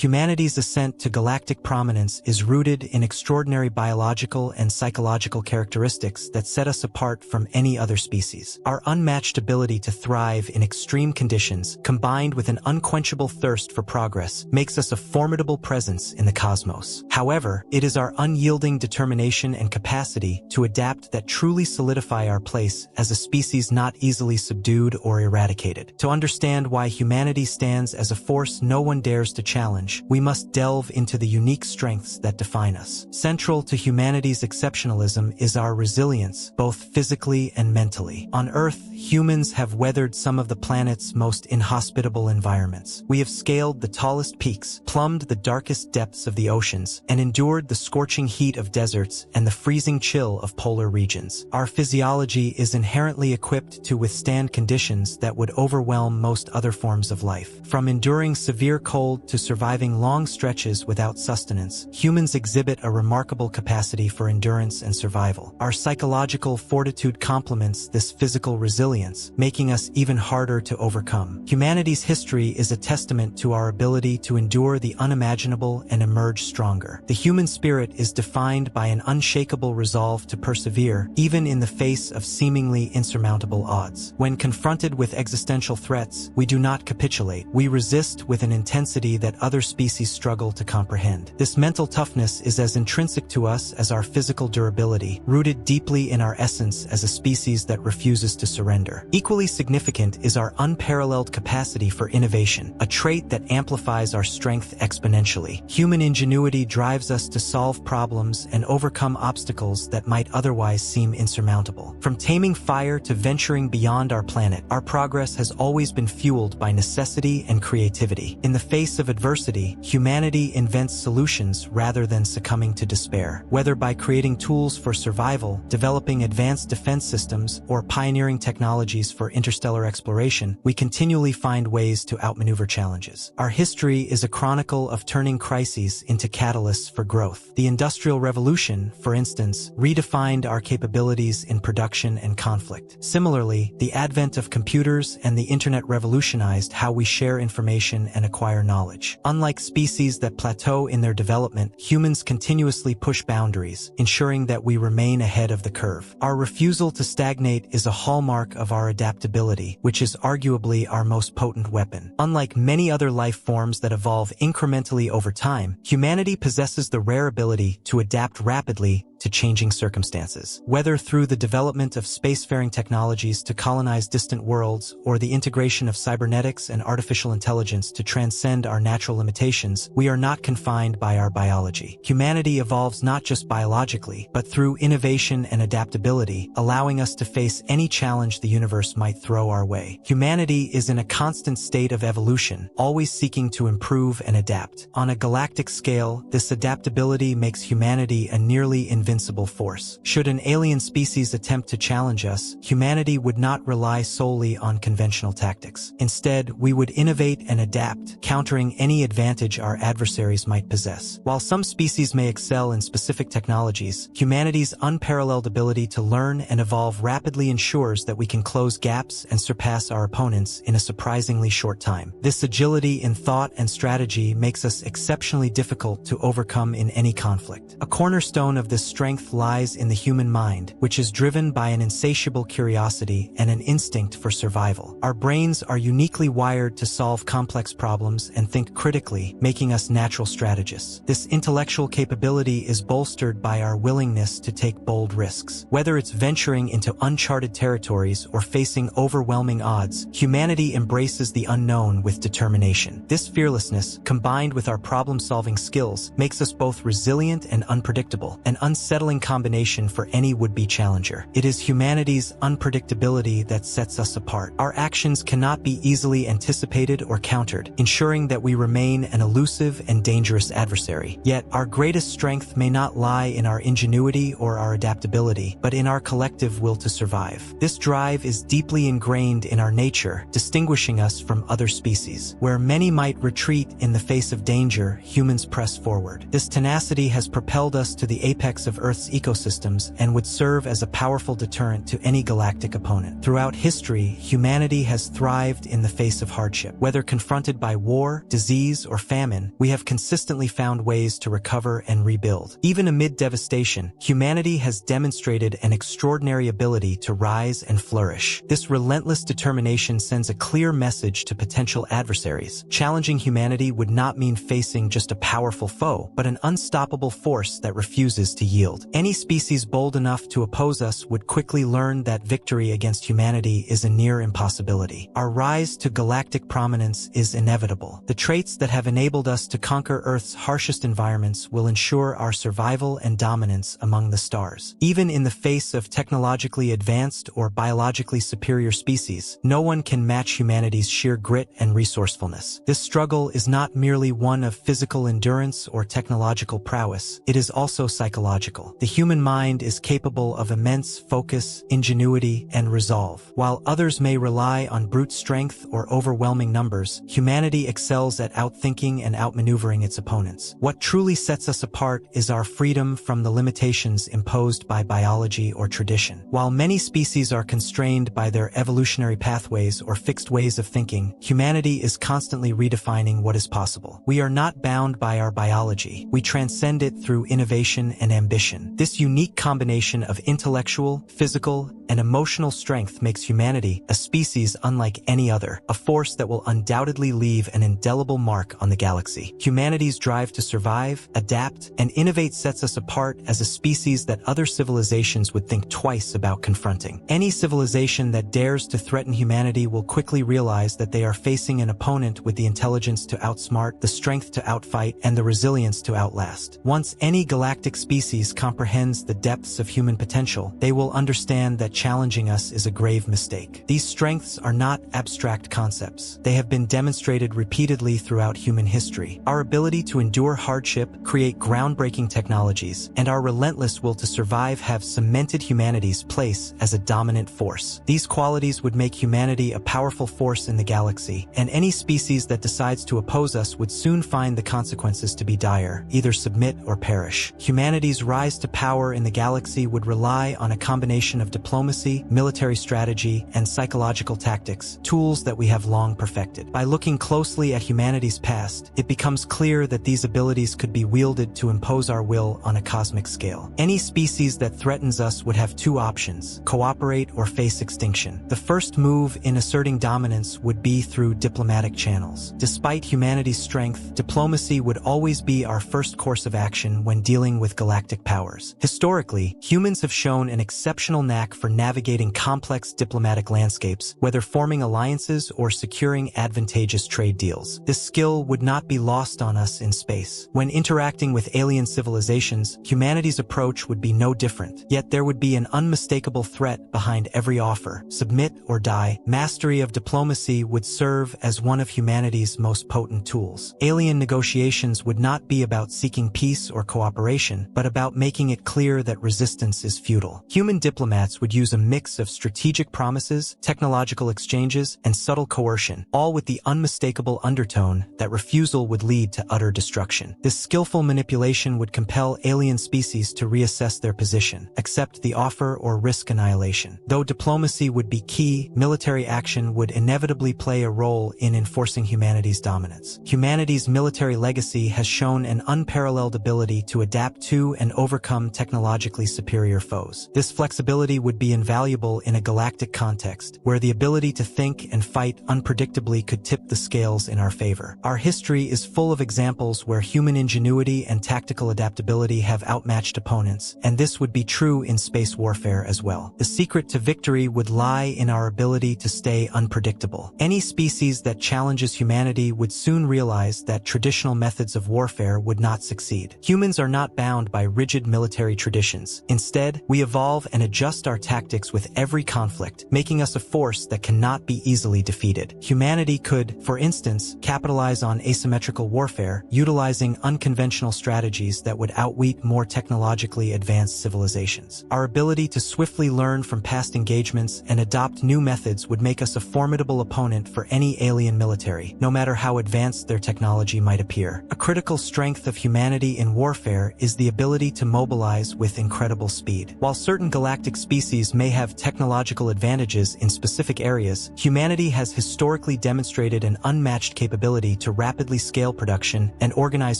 Humanity's ascent to galactic prominence is rooted in extraordinary biological and psychological characteristics that set us apart from any other species. Our unmatched ability to thrive in extreme conditions, combined with an unquenchable thirst for progress, makes us a formidable presence in the cosmos. However, it is our unyielding determination and capacity to adapt that truly solidify our place as a species not easily subdued or eradicated. To understand why humanity stands as a force no one dares to challenge, we must delve into the unique strengths that define us. Central to humanity's exceptionalism is our resilience, both physically and mentally. On Earth, humans have weathered some of the planet's most inhospitable environments. We have scaled the tallest peaks, plumbed the darkest depths of the oceans, and endured the scorching heat of deserts and the freezing chill of polar regions. Our physiology is inherently equipped to withstand conditions that would overwhelm most other forms of life. From enduring severe cold to surviving long stretches without sustenance, humans exhibit a remarkable capacity for endurance and survival. Our psychological fortitude complements this physical resilience, making us even harder to overcome. Humanity's history is a testament to our ability to endure the unimaginable and emerge stronger. The human spirit is defined by an unshakable resolve to persevere, even in the face of seemingly insurmountable odds. When confronted with existential threats, we do not capitulate. We resist with an intensity that other species struggle to comprehend. This mental toughness is as intrinsic to us as our physical durability, rooted deeply in our essence as a species that refuses to surrender. Equally significant is our unparalleled capacity for innovation, a trait that amplifies our strength exponentially. Human ingenuity drives us to solve problems and overcome obstacles that might otherwise seem insurmountable. From taming fire to venturing beyond our planet, our progress has always been fueled by necessity and creativity. In the face of adversity, humanity invents solutions rather than succumbing to despair. Whether by creating tools for survival, developing advanced defense systems, or pioneering technologies for interstellar exploration, we continually find ways to outmaneuver challenges. Our history is a chronicle of turning crises into catalysts for growth. The Industrial Revolution, for instance, redefined our capabilities in production and conflict. Similarly, the advent of computers and the internet revolutionized how we share information and acquire knowledge. Unlike species that plateau in their development, humans continuously push boundaries, ensuring that we remain ahead of the curve. Our refusal to stagnate is a hallmark of our adaptability, which is arguably our most potent weapon. Unlike many other life forms that evolve incrementally over time, humanity possesses the rare ability to adapt rapidly to changing circumstances. Whether through the development of spacefaring technologies to colonize distant worlds or the integration of cybernetics and artificial intelligence to transcend our natural limitations, we are not confined by our biology. Humanity evolves not just biologically, but through innovation and adaptability, allowing us to face any challenge the universe might throw our way. Humanity is in a constant state of evolution, always seeking to improve and adapt. On a galactic scale, this adaptability makes humanity a nearly invincible force. Should an alien species attempt to challenge us, humanity would not rely solely on conventional tactics. Instead, we would innovate and adapt, countering any advantage our adversaries might possess. While some species may excel in specific technologies, humanity's unparalleled ability to learn and evolve rapidly ensures that we can close gaps and surpass our opponents in a surprisingly short time. This agility in thought and strategy makes us exceptionally difficult to overcome in any conflict. A cornerstone of this strength lies in the human mind, which is driven by an insatiable curiosity and an instinct for survival. Our brains are uniquely wired to solve complex problems and think critically, making us natural strategists. This intellectual capability is bolstered by our willingness to take bold risks. Whether it's venturing into uncharted territories or facing overwhelming odds, humanity embraces the unknown with determination. This fearlessness, combined with our problem-solving skills, makes us both resilient and unpredictable, an unsettling combination for any would-be challenger. It is humanity's unpredictability that sets us apart. Our actions cannot be easily anticipated or countered, ensuring that we remain an elusive and dangerous adversary. Yet, our greatest strength may not lie in our ingenuity or our adaptability, but in our collective will to survive. This drive is deeply ingrained in our nature, distinguishing us from other species. Where many might retreat in the face of danger, humans press forward. This tenacity has propelled us to the apex of of Earth's ecosystems and would serve as a powerful deterrent to any galactic opponent. Throughout history, humanity has thrived in the face of hardship. Whether confronted by war, disease, or famine, we have consistently found ways to recover and rebuild. Even amid devastation, humanity has demonstrated an extraordinary ability to rise and flourish. This relentless determination sends a clear message to potential adversaries. Challenging humanity would not mean facing just a powerful foe, but an unstoppable force that refuses to yield. Any species bold enough to oppose us would quickly learn that victory against humanity is a near impossibility. Our rise to galactic prominence is inevitable. The traits that have enabled us to conquer Earth's harshest environments will ensure our survival and dominance among the stars. Even in the face of technologically advanced or biologically superior species, no one can match humanity's sheer grit and resourcefulness. This struggle is not merely one of physical endurance or technological prowess, it is also psychological. The human mind is capable of immense focus, ingenuity, and resolve. While others may rely on brute strength or overwhelming numbers, humanity excels at outthinking and outmaneuvering its opponents. What truly sets us apart is our freedom from the limitations imposed by biology or tradition. While many species are constrained by their evolutionary pathways or fixed ways of thinking, humanity is constantly redefining what is possible. We are not bound by our biology. We transcend it through innovation and ambition. This unique combination of intellectual, physical, and emotional strength makes humanity a species unlike any other, a force that will undoubtedly leave an indelible mark on the galaxy. Humanity's drive to survive, adapt, and innovate sets us apart as a species that other civilizations would think twice about confronting. Any civilization that dares to threaten humanity will quickly realize that they are facing an opponent with the intelligence to outsmart, the strength to outfight, and the resilience to outlast. Once any galactic species comprehends the depths of human potential, they will understand that challenging us is a grave mistake. These strengths are not abstract concepts. They have been demonstrated repeatedly throughout human history. Our ability to endure hardship, create groundbreaking technologies, and our relentless will to survive have cemented humanity's place as a dominant force. These qualities would make humanity a powerful force in the galaxy, and any species that decides to oppose us would soon find the consequences to be dire, either submit or perish. Humanity's rise to power in the galaxy would rely on a combination of diplomacy, military strategy, and psychological tactics, tools that we have long perfected. By looking closely at humanity's past, it becomes clear that these abilities could be wielded to impose our will on a cosmic scale. Any species that threatens us would have two options: cooperate or face extinction. The first move in asserting dominance would be through diplomatic channels. Despite humanity's strength, diplomacy would always be our first course of action when dealing with galactic powers. Historically, humans have shown an exceptional knack for navigating complex diplomatic landscapes, whether forming alliances or securing advantageous trade deals. This skill would not be lost on us in space. When interacting with alien civilizations, humanity's approach would be no different. Yet there would be an unmistakable threat behind every offer: submit or die. Mastery of diplomacy would serve as one of humanity's most potent tools. Alien negotiations would not be about seeking peace or cooperation, but about making it clear that resistance is futile. Human diplomats would use a mix of strategic promises, technological exchanges, and subtle coercion, all with the unmistakable undertone that refusal would lead to utter destruction. This skillful manipulation would compel alien species to reassess their position, accept the offer, or risk annihilation. Though diplomacy would be key, military action would inevitably play a role in enforcing humanity's dominance. Humanity's military legacy has shown an unparalleled ability to adapt to and overcome technologically superior foes. This flexibility would be invaluable in a galactic context, where the ability to think and fight unpredictably could tip the scales in our favor. Our history is full of examples where human ingenuity and tactical adaptability have outmatched opponents, and this would be true in space warfare as well. The secret to victory would lie in our ability to stay unpredictable. Any species that challenges humanity would soon realize that traditional methods of warfare would not succeed. Humans are not bound by rigid military traditions. Instead, we evolve and adjust our tactics with every conflict, making us a force that cannot be easily defeated. Humanity could, for instance, capitalize on asymmetrical warfare, utilizing unconventional strategies that would outwit more technologically advanced civilizations. Our ability to swiftly learn from past engagements and adopt new methods would make us a formidable opponent for any alien military, no matter how advanced their technology might appear. A critical strength of humanity in warfare is the ability to mobilize with incredible speed. While certain galactic species may have technological advantages in specific areas, humanity has historically demonstrated an unmatched capability to rapidly scale production and organize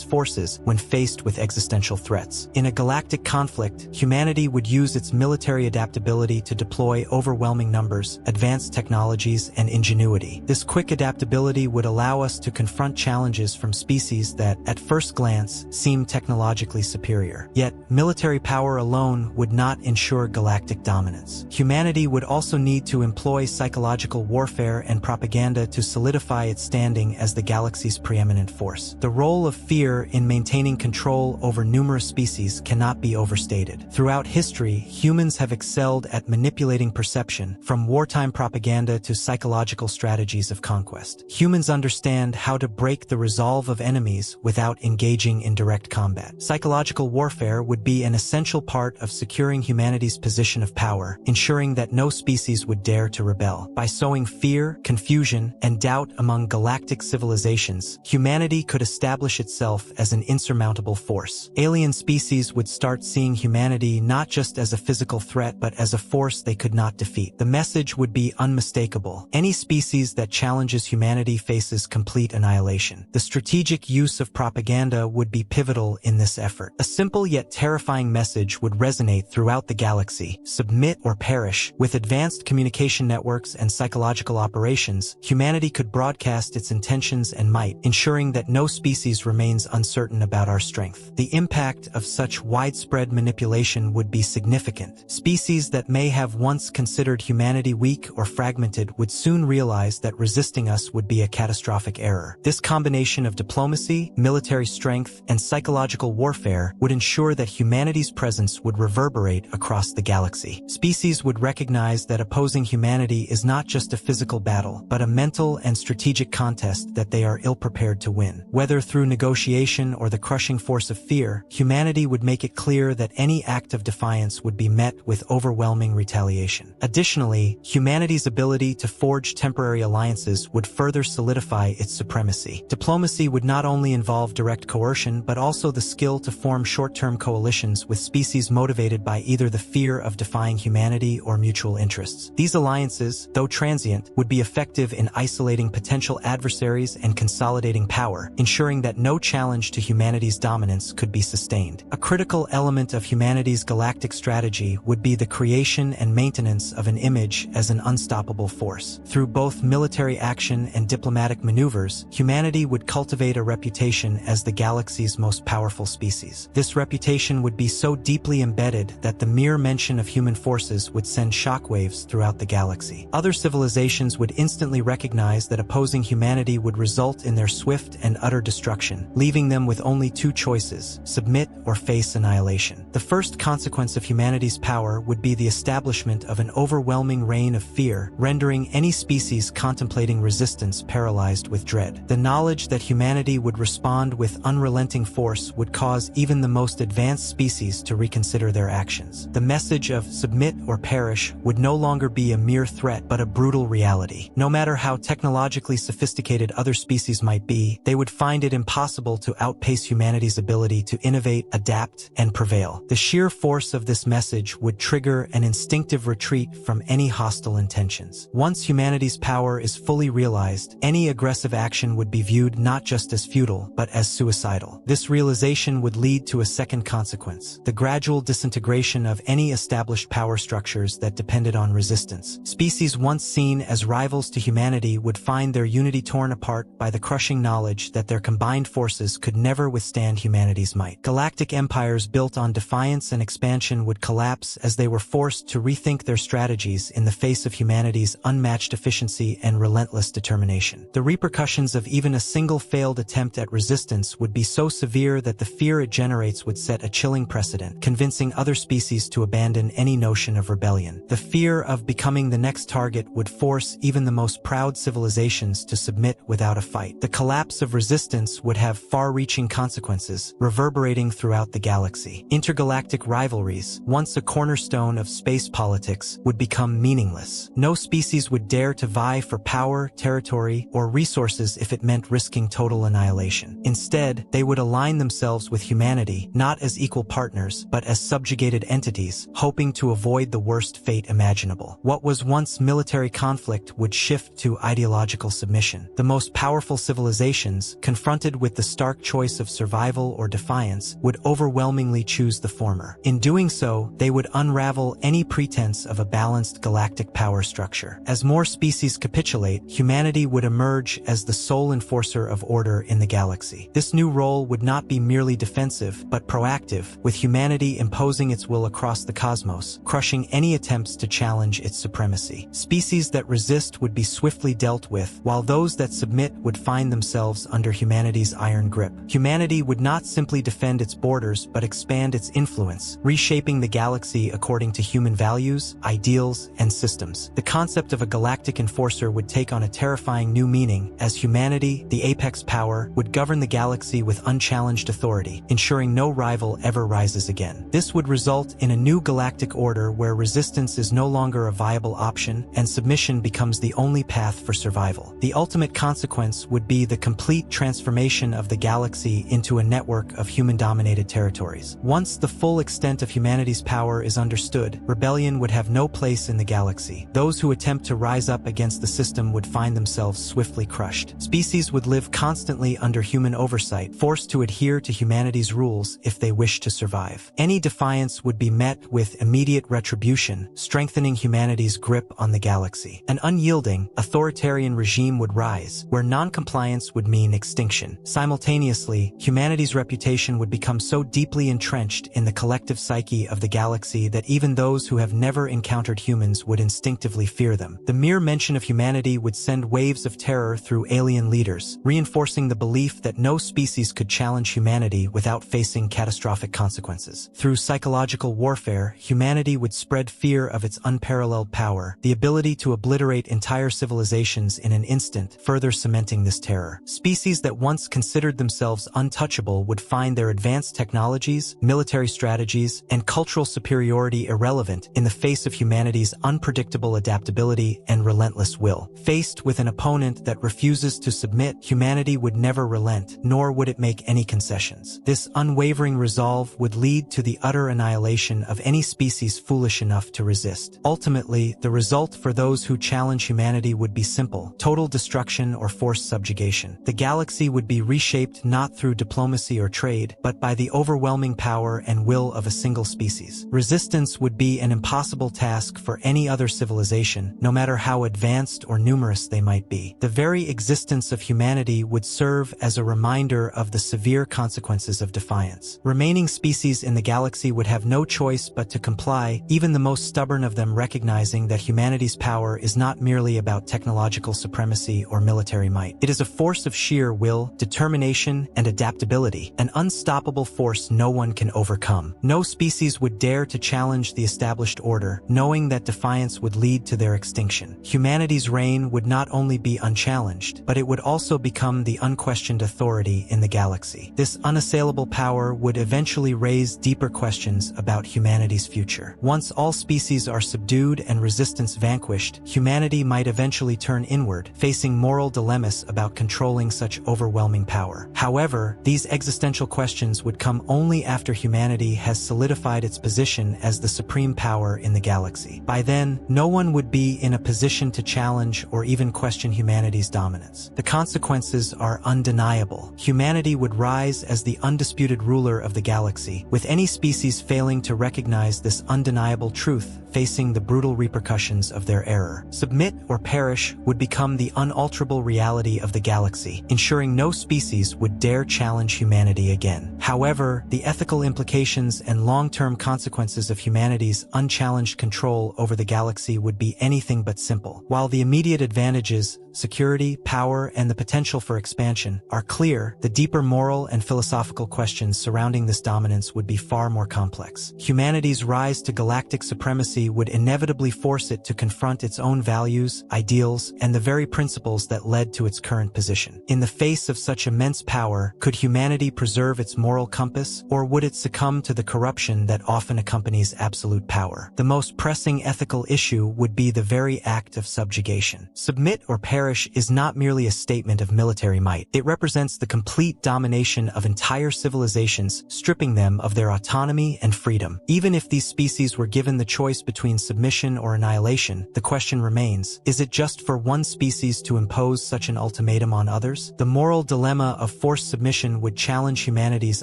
forces when faced with existential threats. In a galactic conflict, humanity would use its military adaptability to deploy overwhelming numbers, advanced technologies, and ingenuity. This quick adaptability would allow us to confront challenges from species that, at first glance, seem technologically superior. Yet, military power alone would not ensure galactic dominance. Humanity would also need to employ psychological warfare and propaganda to solidify its standing as the galaxy's preeminent force. The role of fear in maintaining control over numerous species cannot be overstated. Throughout history, humans have excelled at manipulating perception, from wartime propaganda to psychological strategies of conquest. Humans understand how to break the resolve of enemies without engaging in direct combat. Psychological warfare would be an essential part of securing humanity's position of power, ensuring that no species would dare to rebel. By sowing fear, confusion, and doubt among galactic civilizations, humanity could establish itself as an insurmountable force. Alien species would start seeing humanity not just as a physical threat but as a force they could not defeat. The message would be unmistakable. Any species that challenges humanity faces complete annihilation. The strategic use of propaganda would be pivotal in this effort. A simple yet terrifying message would resonate throughout the galaxy: submit or perish. With advanced communication networks and psychological operations, humanity could broadcast its intentions and might, ensuring that no species remains uncertain about our strength. The impact of such widespread manipulation would be significant. Species that may have once considered humanity weak or fragmented would soon realize that resisting us would be a catastrophic error. This combination of diplomacy, military strength, and psychological warfare would ensure that humanity's presence would reverberate across the galaxy. Species would recognize that opposing humanity is not just a physical battle, but a mental and strategic contest that they are ill-prepared to win. Whether through negotiation or the crushing force of fear, humanity would make it clear that any act of defiance would be met with overwhelming retaliation. Additionally, humanity's ability to forge temporary alliances would further solidify its supremacy. Diplomacy would not only involve direct coercion but also the skill to form short-term coalitions with species motivated by either the fear of defying humanity or mutual interests. These alliances, though transient, would be effective in isolating potential adversaries and consolidating power, ensuring that no challenge to humanity's dominance could be sustained. A critical element of humanity's galactic strategy would be the creation and maintenance of an image as an unstoppable force. Through both military action and diplomatic maneuvers, humanity would cultivate a reputation as the galaxy's most powerful species. This reputation would be so deeply embedded that the mere mention of human forces would send shockwaves throughout the galaxy. Other civilizations would instantly recognize that opposing humanity would result in their swift and utter destruction, leaving them with only two choices: submit or face annihilation. The first consequence of humanity's power would be the establishment of an overwhelming reign of fear, rendering any species contemplating resistance paralyzed with dread. The knowledge that humanity would respond with unrelenting force would cause even the most advanced species to reconsider their actions. The message of submit or perish would no longer be a mere threat but a brutal reality. No matter how technologically sophisticated other species might be, they would find it impossible to outpace humanity's ability to innovate, adapt, and prevail. The sheer force of this message would trigger an instinctive retreat from any hostile intentions. Once humanity's power is fully realized, any aggressive action would be viewed not just as futile, but as suicidal. This realization would lead to a second consequence: the gradual disintegration of any established power structures that depended on resistance. Species once seen as rivals to humanity would find their unity torn apart by the crushing knowledge that their combined forces could never withstand humanity's might. Galactic empires built on defiance and expansion would collapse as they were forced to rethink their strategies in the face of humanity's unmatched efficiency and relentless determination. The repercussions of even a single failed attempt at resistance would be so severe that the fear it generates would set a chilling precedent, convincing other species to abandon any notion of rebellion. The fear of becoming the next target would force even the most proud civilizations to submit without a fight. The collapse of resistance would have far-reaching consequences, reverberating throughout the galaxy. Intergalactic rivalries, once a cornerstone of space politics, would become meaningless. No species would dare to vie for power, territory, or resources if it meant risking total annihilation. Instead, they would align themselves with humanity, not as as equal partners, but as subjugated entities, hoping to avoid the worst fate imaginable. What was once military conflict would shift to ideological submission. The most powerful civilizations, confronted with the stark choice of survival or defiance, would overwhelmingly choose the former. In doing so, they would unravel any pretense of a balanced galactic power structure. As more species capitulate, humanity would emerge as the sole enforcer of order in the galaxy. This new role would not be merely defensive, but proactive, with humanity imposing its will across the cosmos, crushing any attempts to challenge its supremacy. Species that resist would be swiftly dealt with, while those that submit would find themselves under humanity's iron grip. Humanity would not simply defend its borders, but expand its influence, reshaping the galaxy according to human values, ideals, and systems. The concept of a galactic enforcer would take on a terrifying new meaning, as humanity, the apex power, would govern the galaxy with unchallenged authority, ensuring no rival ever rises again. This would result in a new galactic order where resistance is no longer a viable option and submission becomes the only path for survival. The ultimate consequence would be the complete transformation of the galaxy into a network of human-dominated territories. Once the full extent of humanity's power is understood, rebellion would have no place in the galaxy. Those who attempt to rise up against the system would find themselves swiftly crushed. Species would live constantly under human oversight, forced to adhere to humanity's rules if they wish to survive. Any defiance would be met with immediate retribution, strengthening humanity's grip on the galaxy. An unyielding, authoritarian regime would rise, where non-compliance would mean extinction. Simultaneously, humanity's reputation would become so deeply entrenched in the collective psyche of the galaxy that even those who have never encountered humans would instinctively fear them. The mere mention of humanity would send waves of terror through alien leaders, reinforcing the belief that no species could challenge humanity without facing catastrophic consequences. Through psychological warfare, humanity would spread fear of its unparalleled power, the ability to obliterate entire civilizations in an instant, further cementing this terror. Species that once considered themselves untouchable would find their advanced technologies, military strategies, and cultural superiority irrelevant in the face of humanity's unpredictable adaptability and relentless will. Faced with an opponent that refuses to submit, humanity would never relent, nor would it make any concessions. This unwavering resolve would lead to the utter annihilation of any species foolish enough to resist. Ultimately, the result for those who challenge humanity would be simple: total destruction or forced subjugation. The galaxy would be reshaped not through diplomacy or trade, but by the overwhelming power and will of a single species. Resistance would be an impossible task for any other civilization, no matter how advanced or numerous they might be. The very existence of humanity would serve as a reminder of the severe consequences of defiance. Remaining species in the galaxy would have no choice but to comply, even the most stubborn of them recognizing that humanity's power is not merely about technological supremacy or military might. It is a force of sheer will, determination, and adaptability, an unstoppable force no one can overcome. No species would dare to challenge the established order, knowing that defiance would lead to their extinction. Humanity's reign would not only be unchallenged, but it would also become the unquestioned authority in the galaxy. This unassailable power would eventually raise deeper questions about humanity's future. Once all species are subdued and resistance vanquished, humanity might eventually turn inward, facing moral dilemmas about controlling such overwhelming power. However, these existential questions would come only after humanity has solidified its position as the supreme power in the galaxy. By then, no one would be in a position to challenge or even question humanity's dominance. The consequences are undeniable. Humanity would rise as the undisputed ruler of the galaxy, with any species failing to recognize this undeniable truth facing the brutal repercussions of their error. Submit or perish would become the unalterable reality of the galaxy, ensuring no species would dare challenge humanity again. However, the ethical implications and long-term consequences of humanity's unchallenged control over the galaxy would be anything but simple. While the immediate advantages, security, power, and the potential for expansion are clear, the deeper moral and philosophical questions surrounding this dominance would be far more complex. Humanity's rise to galactic supremacy would inevitably force it to confront its own values, ideals, and the very principles that led to its current position. In the face of such immense power, could humanity preserve its moral moral compass, or would it succumb to the corruption that often accompanies absolute power? The most pressing ethical issue would be the very act of subjugation. Submit or perish is not merely a statement of military might. It represents the complete domination of entire civilizations, stripping them of their autonomy and freedom. Even if these species were given the choice between submission or annihilation, the question remains, is it just for one species to impose such an ultimatum on others? The moral dilemma of forced submission would challenge humanity's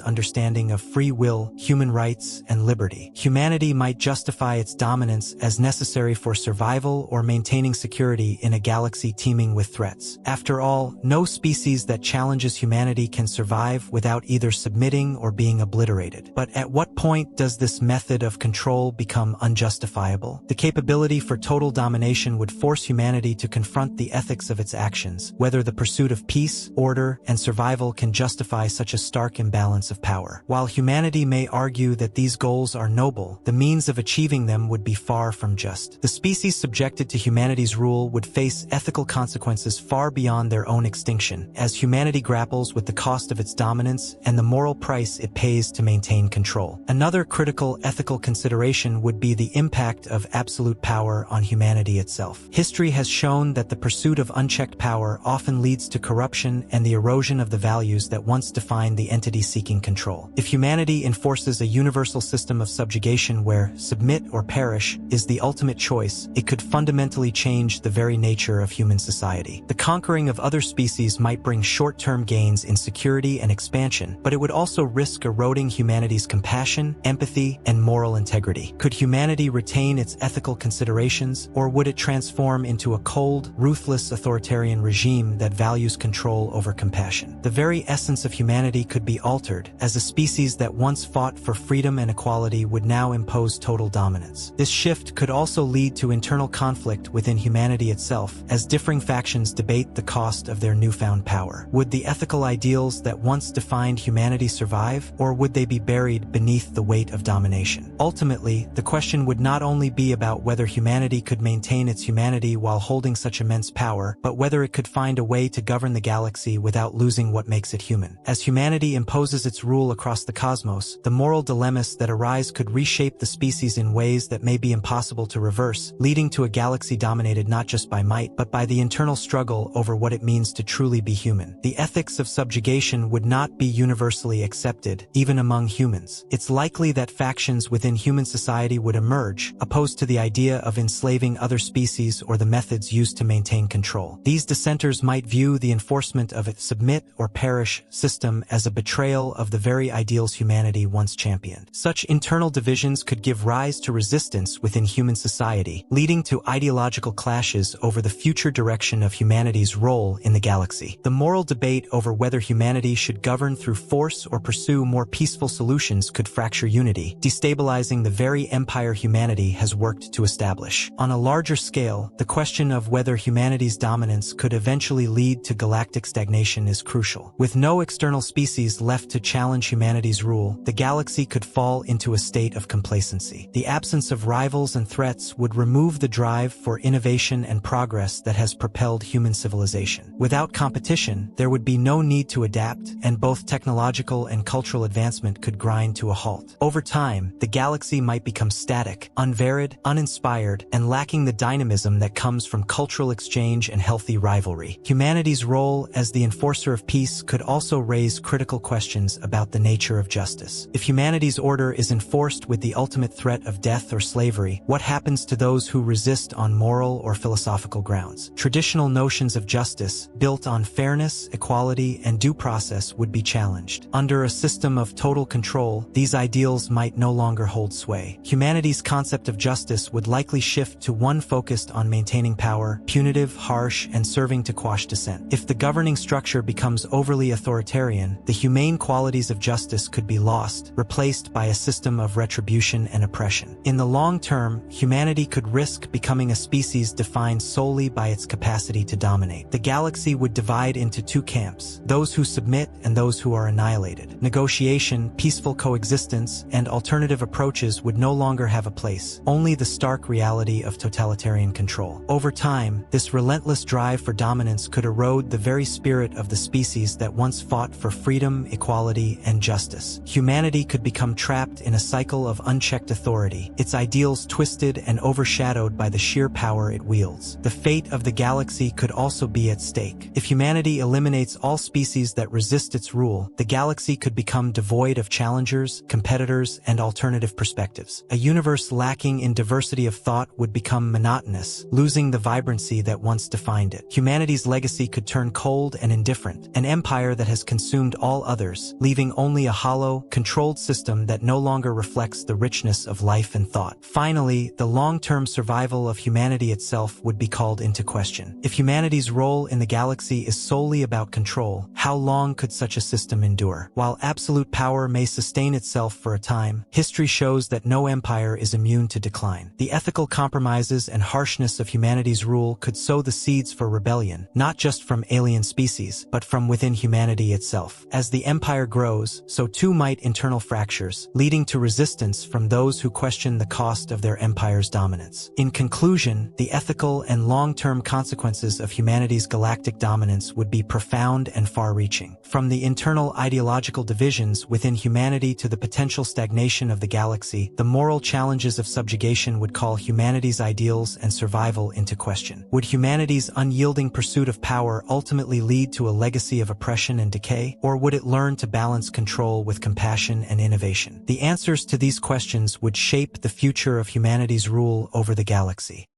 understanding of free will, human rights, and liberty. Humanity might justify its dominance as necessary for survival or maintaining security in a galaxy teeming with threats. After all, no species that challenges humanity can survive without either submitting or being obliterated. But at what point does this method of control become unjustifiable? The capability for total domination would force humanity to confront the ethics of its actions, whether the pursuit of peace, order, and survival can justify such a stark imbalance of power. While humanity may argue that these goals are noble, the means of achieving them would be far from just. The species subjected to humanity's rule would face ethical consequences far beyond their own extinction, as humanity grapples with the cost of its dominance and the moral price it pays to maintain control. Another critical ethical consideration would be the impact of absolute power on humanity itself. History has shown that the pursuit of unchecked power often leads to corruption and the erosion of the values that once defined the entity seeking control. If humanity enforces a universal system of subjugation where submit or perish is the ultimate choice, it could fundamentally change the very nature of human society. The conquering of other species might bring short-term gains in security and expansion, but it would also risk eroding humanity's compassion, empathy, and moral integrity. Could humanity retain its ethical considerations, or would it transform into a cold, ruthless authoritarian regime that values control over compassion? The very essence of humanity could be altered, as a species that once fought for freedom and equality would now impose total dominance. This shift could also lead to internal conflict within humanity itself, as differing factions debate the cost of their newfound power. Would the ethical ideals that once defined humanity survive, or would they be buried beneath the weight of domination? Ultimately, the question would not only be about whether humanity could maintain its humanity while holding such immense power, but whether it could find a way to govern the galaxy without losing what makes it human. As humanity imposes its rule across the cosmos, the moral dilemmas that arise could reshape the species in ways that may be impossible to reverse, leading to a galaxy dominated not just by might, but by the internal struggle over what it means to truly be human. The ethics of subjugation would not be universally accepted, even among humans. It's likely that factions within human society would emerge, opposed to the idea of enslaving other species or the methods used to maintain control. These dissenters might view the enforcement of a submit or perish system as a betrayal of the very ideals humanity once championed. Such internal divisions could give rise to resistance within human society, leading to ideological clashes over the future direction of humanity's role in the galaxy. The moral debate over whether humanity should govern through force or pursue more peaceful solutions could fracture unity, destabilizing the very empire humanity has worked to establish. On a larger scale, the question of whether humanity's dominance could eventually lead to galactic stagnation is crucial. With no external species left to challenge humanity's rule, the galaxy could fall into a state of complacency. The absence of rivals and threats would remove the drive for innovation and progress that has propelled human civilization. Without competition, there would be no need to adapt, and both technological and cultural advancement could grind to a halt. Over time, the galaxy might become static, unvaried, uninspired, and lacking the dynamism that comes from cultural exchange and healthy rivalry. Humanity's role as the enforcer of peace could also raise critical questions about the nature of justice. If humanity's order is enforced with the ultimate threat of death or slavery, what happens to those who resist on moral or philosophical grounds? Traditional notions of justice, built on fairness, equality, and due process, would be challenged. Under a system of total control, these ideals might no longer hold sway. Humanity's concept of justice would likely shift to one focused on maintaining power, punitive, harsh, and serving to quash dissent. If the governing structure becomes overly authoritarian, the humane qualities of justice could be lost, replaced by a system of retribution and oppression. In the long term, humanity could risk becoming a species defined solely by its capacity to dominate. The galaxy would divide into two camps, those who submit and those who are annihilated. Negotiation, peaceful coexistence, and alternative approaches would no longer have a place, only the stark reality of totalitarian control. Over time, this relentless drive for dominance could erode the very spirit of the species that once fought for freedom, equality, equality and justice. Humanity could become trapped in a cycle of unchecked authority, its ideals twisted and overshadowed by the sheer power it wields. The fate of the galaxy could also be at stake. If humanity eliminates all species that resist its rule, the galaxy could become devoid of challengers, competitors, and alternative perspectives. A universe lacking in diversity of thought would become monotonous, losing the vibrancy that once defined it. Humanity's legacy could turn cold and indifferent, an empire that has consumed all others, leaving only a hollow, controlled system that no longer reflects the richness of life and thought. Finally, the long-term survival of humanity itself would be called into question. If humanity's role in the galaxy is solely about control, how long could such a system endure? While absolute power may sustain itself for a time, history shows that no empire is immune to decline. The ethical compromises and harshness of humanity's rule could sow the seeds for rebellion, not just from alien species, but from within humanity itself. As the empire grows, so too might internal fractures, leading to resistance from those who question the cost of their empire's dominance. In conclusion, the ethical and long-term consequences of humanity's galactic dominance would be profound and far-reaching. From the internal ideological divisions within humanity to the potential stagnation of the galaxy, the moral challenges of subjugation would call humanity's ideals and survival into question. Would humanity's unyielding pursuit of power ultimately lead to a legacy of oppression and decay, or would it learn to balance control with compassion and innovation? The answers to these questions would shape the future of humanity's rule over the galaxy.